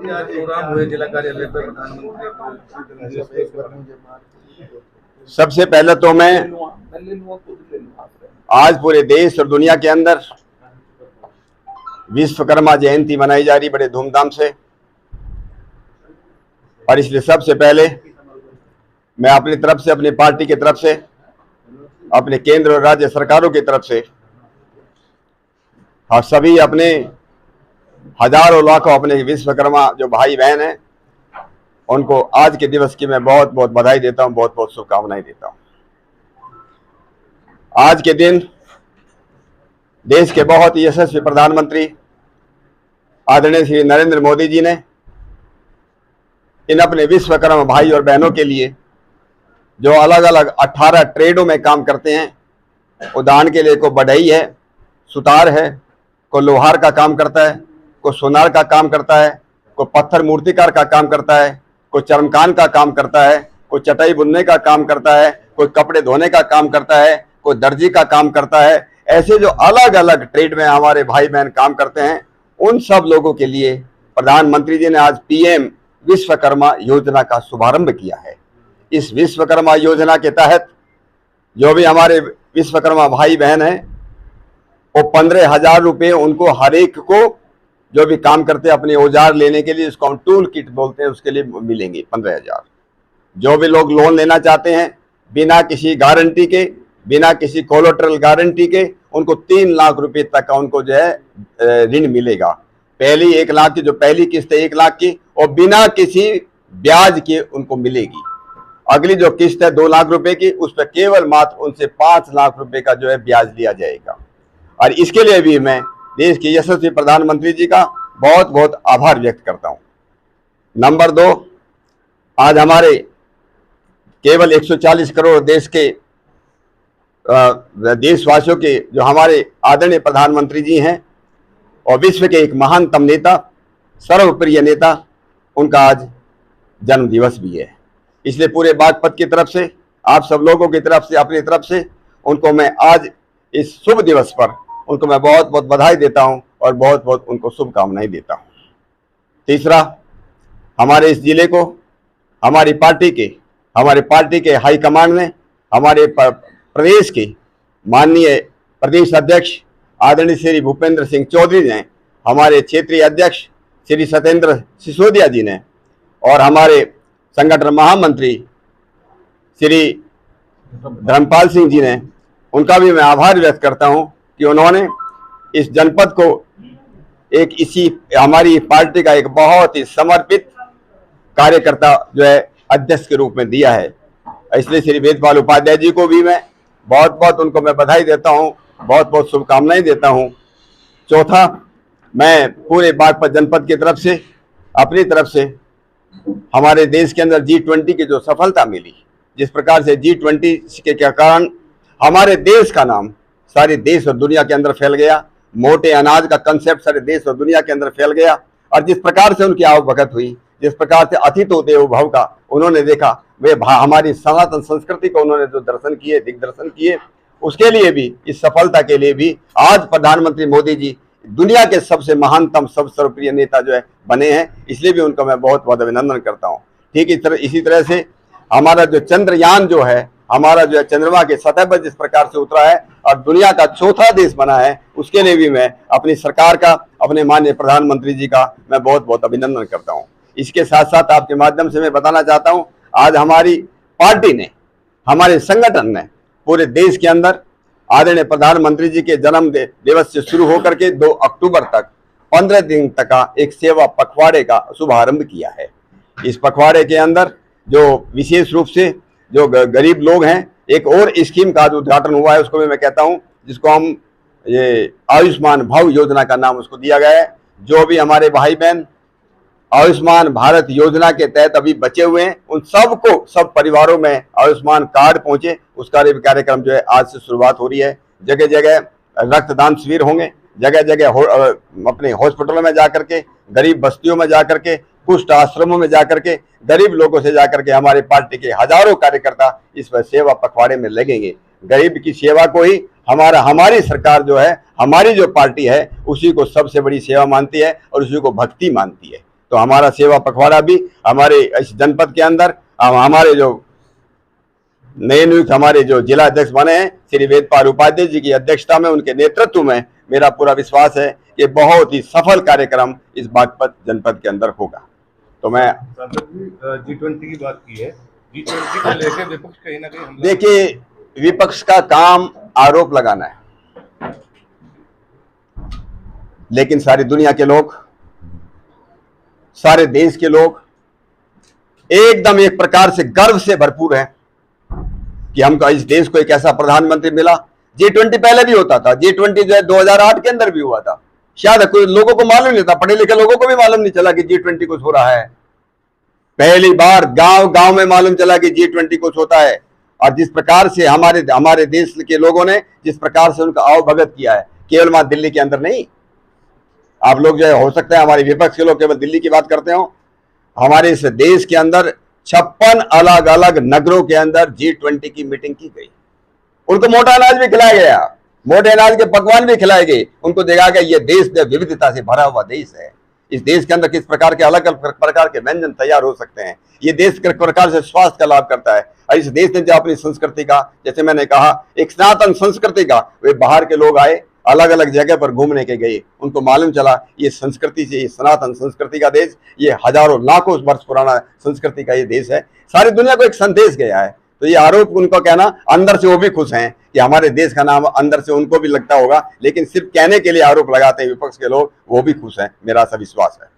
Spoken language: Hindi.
के आज प्रोग्राम हुए जिला कार्यालय पर प्रधानमंत्री। सबसे पहले तो मैं आज पूरे देश और दुनिया के अंदर विश्वकर्मा जयंती मनाई जा रही बड़े धूमधाम से, और इसलिए सबसे पहले मैं अपनी तरफ से, अपनी पार्टी की तरफ से, अपने केंद्र और राज्य सरकारों की तरफ से और सभी अपने हजारों लाखों अपने विश्वकर्मा जो भाई बहन हैं उनको आज के दिवस की मैं बहुत बहुत बधाई देता हूं, बहुत बहुत शुभकामनाएं देता हूं। आज के दिन देश के बहुत ही यशस्वी प्रधानमंत्री आदरणीय श्री नरेंद्र मोदी जी ने इन अपने विश्वकर्मा भाई और बहनों के लिए जो अलग अलग 18 ट्रेडों में काम करते हैं, उदाहरण के लिए कोई बढ़ई है, सुतार है, कोई लोहार का काम करता है, कोई सोनार का काम करता है, कोई पत्थर मूर्तिकार का काम करता है, कोई चर्मकान का काम करता है, कोई चटाई बुनने का काम करता है, कोई कपड़े धोने का काम करता है, कोई दर्जी का काम करता है। ऐसे जो अलग अलग ट्रेड में हमारे भाई बहन काम करते हैं, उन सब लोगों के लिए प्रधानमंत्री जी ने आज पीएम विश्वकर्मा योजना का शुभारंभ किया है। इस विश्वकर्मा योजना के तहत जो भी हमारे विश्वकर्मा भाई बहन हैं वो 15,000 रुपये उनको हर एक को जो भी काम करते हैं अपने औजार लेने के लिए, इसको हम टूल किट बोलते हैं, उसके लिए मिलेंगे 15,000। जो भी लोग लोन लेना चाहते हैं बिना किसी गारंटी के, बिना किसी कोलेटरल गारंटी के, उनको 3 लाख रुपए तक का उनको जो है ऋण मिलेगा। पहली 1 लाख की जो पहली किस्त है 1 लाख की, और बिना किसी ब्याज के उनको मिलेगी। अगली जो किस्त है 2 लाख रुपए की, उस पर केवल मात्र उनसे 5 लाख रुपए का जो है ब्याज लिया जाएगा। और इसके लिए भी मैं देश के यशस्वी प्रधानमंत्री जी का बहुत बहुत आभार व्यक्त करता हूं। नंबर 2, आज हमारे केवल 140 करोड़ देश के देशवासियों के जो हमारे आदरणीय प्रधानमंत्री जी हैं और विश्व के एक महानतम नेता, सर्वप्रिय नेता, उनका आज जन्म दिवस भी है। इसलिए पूरे बागपत की तरफ से, आप सब लोगों की तरफ से, अपनी तरफ से उनको मैं आज इस शुभ दिवस पर उनको मैं बहुत बहुत बधाई देता हूं और बहुत बहुत उनको शुभकामनाएं देता हूं। तीसरा, हमारे इस जिले को हमारी पार्टी के हाईकमांड ने, हमारे प्रदेश के माननीय प्रदेश अध्यक्ष आदरणीय श्री भूपेंद्र सिंह चौधरी ने, हमारे क्षेत्रीय अध्यक्ष श्री सत्येंद्र सिसोदिया जी ने, और हमारे संगठन महामंत्री श्री धर्मपाल सिंह जी ने, उनका भी मैं आभार व्यक्त करता हूं कि उन्होंने इस जनपद को एक इसी हमारी पार्टी का एक बहुत ही समर्पित कार्यकर्ता जो है अध्यक्ष के रूप में दिया है। इसलिए श्री वेदपाल उपाध्याय जी को भी मैं बहुत बहुत उनको मैं बधाई देता हूं, बहुत बहुत शुभकामनाएं देता हूं। चौथा, मैं पूरे बागपत जनपद की तरफ से, अपनी तरफ से हमारे देश के अंदर G20 की जो सफलता मिली, जिस प्रकार से G20 के कारण हमारे देश का नाम सारे देश और दुनिया के अंदर फैल गया, मोटे अनाज का कंसेप्ट सारे देश और दुनिया के अंदर फैल गया, और जिस प्रकार से उनकी आवभगत हुई, जिस प्रकार से अतिथि देवो भव का उन्होंने देखा, वे हमारी सनातन संस्कृति को उन्होंने जो दर्शन किए, दिग्दर्शन किए, उसके लिए भी, इस सफलता के लिए भी आज प्रधानमंत्री मोदी जी दुनिया के सबसे महानतम, सब सर्वप्रिय नेता जो है बने हैं। इसलिए भी उनका मैं बहुत बहुत अभिनंदन करता हूँ। ठीक इसी तरह से हमारा जो चंद्रयान जो है, हमारा जो है चंद्रमा के सतह पर जिस प्रकार से उतरा है और दुनिया का चौथा देश बना है, उसके लिए भी मैं अपनी सरकार का, अपने माननीय प्रधानमंत्री जी का मैं बहुत बहुत अभिनंदन करता हूँ। इसके साथ साथ आपके माध्यम से मैं बताना चाहता हूँ, आज हमारी पार्टी ने, हमारे संगठन ने पूरे देश के अंदर आदरणीय प्रधानमंत्री जी के जन्म दिवस से शुरू होकर के 2 अक्टूबर तक 15 दिन तक का एक सेवा पखवाड़े का शुभारंभ किया है। इस पखवाड़े के अंदर जो विशेष रूप से जो गरीब लोग हैं, एक और स्कीम का उद्घाटन हुआ है, उसको भी मैं कहता हूं, जिसको हम ये आयुष्मान भव योजना का नाम उसको दिया गया है। जो भी हमारे भाई बहन आयुष्मान भारत योजना के तहत अभी बचे हुए हैं, उन सबको, सब परिवारों में आयुष्मान कार्ड पहुंचे, उसका कार्यक्रम जो है आज से शुरुआत हो रही है। जगह जगह रक्तदान शिविर होंगे, जगह जगह अपने हॉस्पिटलों में जाकर के, गरीब बस्तियों में जाकर के, कुष्ठ आश्रमों में जाकर के, गरीब लोगों से जाकर के हमारे पार्टी के हजारों कार्यकर्ता इस पर सेवा पखवाड़े में लगेंगे। गरीब की सेवा को ही हमारी सरकार जो है, हमारी जो पार्टी है, उसी को सबसे बड़ी सेवा मानती है और उसी को भक्ति मानती है। तो हमारा सेवा पखवाड़ा भी हमारे इस जनपद के अंदर हमारे जो नए नियुक्त हमारे जो जिला अध्यक्ष बने हैं श्री वेदपाल उपाध्याय जी की अध्यक्षता में, उनके नेतृत्व में मेरा पूरा विश्वास है कि बहुत ही सफल कार्यक्रम इस बागपत जनपद के अंदर होगा। तो मैं G20 की बात की है, G20 को लेकर विपक्ष कहीं ना कहीं हमला। देखिए, विपक्ष का काम आरोप लगाना है, लेकिन सारी दुनिया के लोग, सारे देश के लोग एकदम एक प्रकार से गर्व से भरपूर हैं कि हमको इस देश को एक ऐसा प्रधानमंत्री मिला। G20 पहले भी होता था, G20 जो है 2008 के अंदर भी हुआ था, शायद कोई लोगों को मालूम नहीं था, पढ़े लिखे लोगों को भी मालूम नहीं चला कि G20 कुछ हो रहा है। पहली बार गांव गांव में मालूम चला कि G20 कुछ होता है। और जिस प्रकार से हमारे देश के लोगों ने जिस प्रकार से उनका आवभगत किया है, केवल वहां दिल्ली के अंदर नहीं, आप लोग जो है हो सकता है हमारे विपक्ष के लोग केवल दिल्ली की बात करते हो, हमारे इस देश के अंदर 56 अलग अलग नगरों के अंदर G20 की मीटिंग की गई। उनको मोटा अनाज भी खिलाया गया, मोटे अनाज के पकवान भी खिलाए गए, उनको देखा गया ये देश विविधता से भरा हुआ देश है। इस देश के अंदर किस प्रकार के अलग अलग प्रकार के व्यंजन तैयार हो सकते हैं, ये देश किस प्रकार से स्वास्थ्य का लाभ करता है। और इस देश ने जो अपनी संस्कृति का, जैसे मैंने कहा, एक सनातन संस्कृति का, वे बाहर के लोग आए, अलग अलग जगह पर घूमने के गए, उनको मालूम चला ये संस्कृति से, ये सनातन संस्कृति का देश, ये हजारों लाखों वर्ष पुराना संस्कृति का ये देश है, सारी दुनिया को एक संदेश गया है। तो ये आरोप उनको कहना, अंदर से वो भी खुश हैं कि हमारे देश का नाम अंदर से उनको भी लगता होगा, लेकिन सिर्फ कहने के लिए आरोप लगाते हैं विपक्ष के लोग, वो भी खुश हैं, मेरा ऐसा विश्वास है।